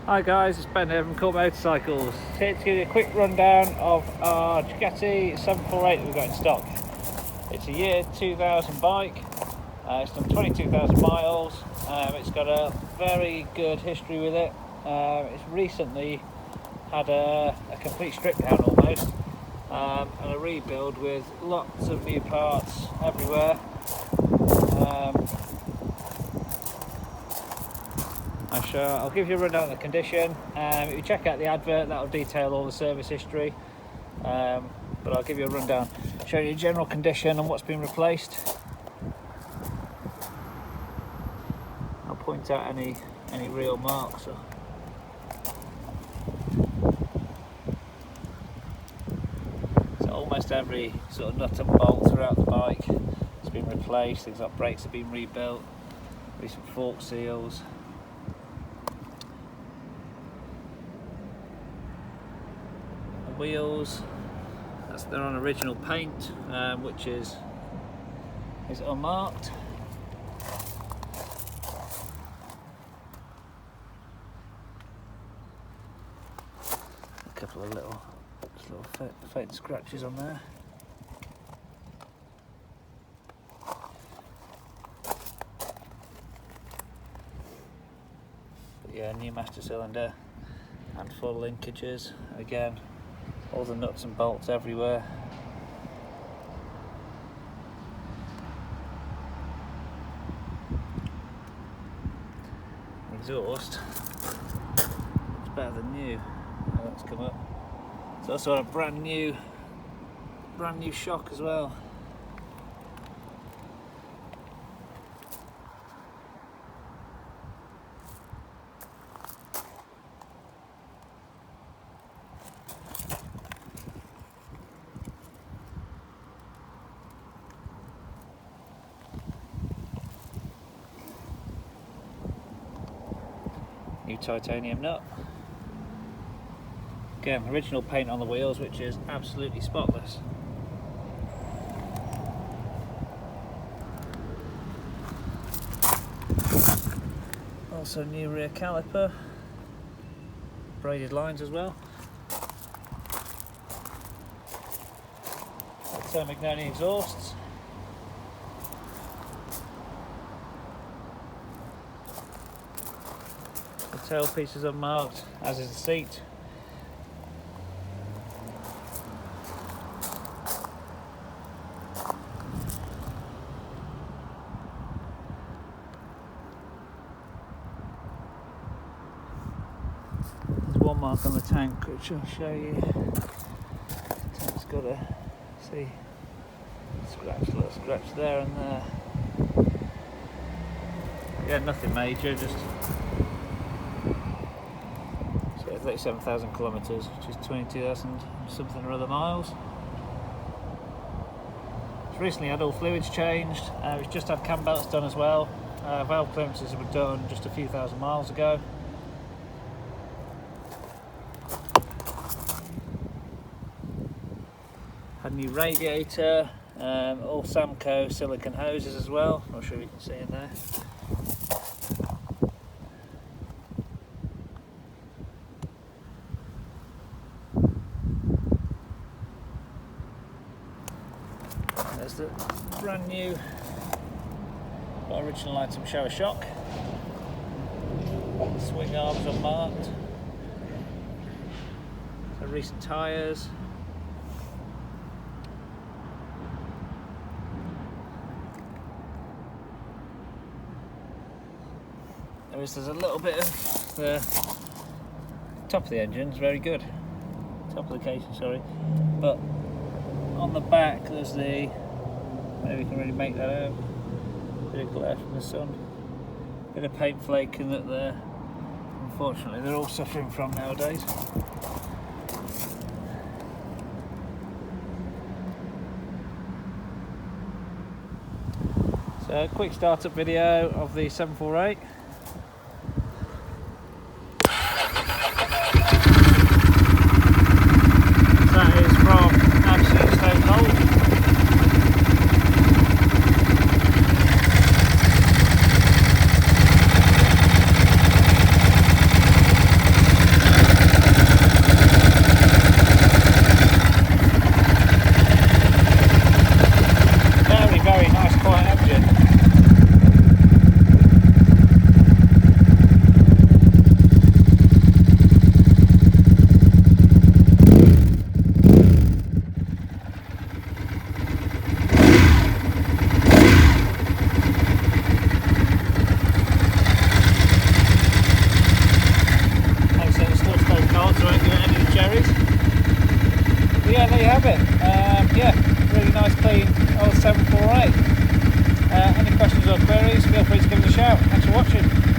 Hi guys, it's Ben here from Cool Motorcycles. Here to give you a quick rundown of our Ducati 748 that we've got in stock. It's a year 2000 bike, it's done 22,000 miles, it's got a very good history with it. It's recently had a complete strip down almost, and a rebuild with lots of new parts everywhere. I'll give you a rundown of the condition. If you check out the advert, that'll detail all the service history, but I'll give you a rundown, show you general condition and what's been replaced. I'll point out any real marks. So almost every sort of nut and bolt throughout the bike has been replaced. Things like brakes have been rebuilt, recent fork seals. Wheels, they're on original paint, which is unmarked. A couple of little faint scratches on there. But yeah, new master cylinder and full linkages again. All the nuts and bolts everywhere. Exhaust, it's better than new. Oh, that's come up. It's also a brand new shock as well. New titanium nut. Again, original paint on the wheels, which is absolutely spotless. Also new rear caliper, braided lines as well. Thermognonia exhausts. The tailpiece is unmarked, as is the seat. There's one mark on the tank, which I'll show you. The tank's got a little scratch there and there. Yeah, nothing major, just 37,000 kilometres, which is 22,000 something or other miles. It's recently had all fluids changed. It's just had cam belts done as well. Valve clearances were done just a few thousand miles ago. Had a new radiator, all Samco silicone hoses as well. I'm not sure if you can see in there. There's the brand new original item shower shock. Swing arms unmarked. So recent tyres. There's a little bit of the top of the engine's very good. Top of the casing, sorry. But on the back there's the, maybe you can really make that out, bit of glare from the sun, bit of paint flaking that they're, unfortunately, they're all suffering from nowadays. So a quick startup video of the 748. That is from absolute stone cold. have it. Yeah, really nice clean old 748. Any questions or queries, feel free to give us a shout. Thanks for watching.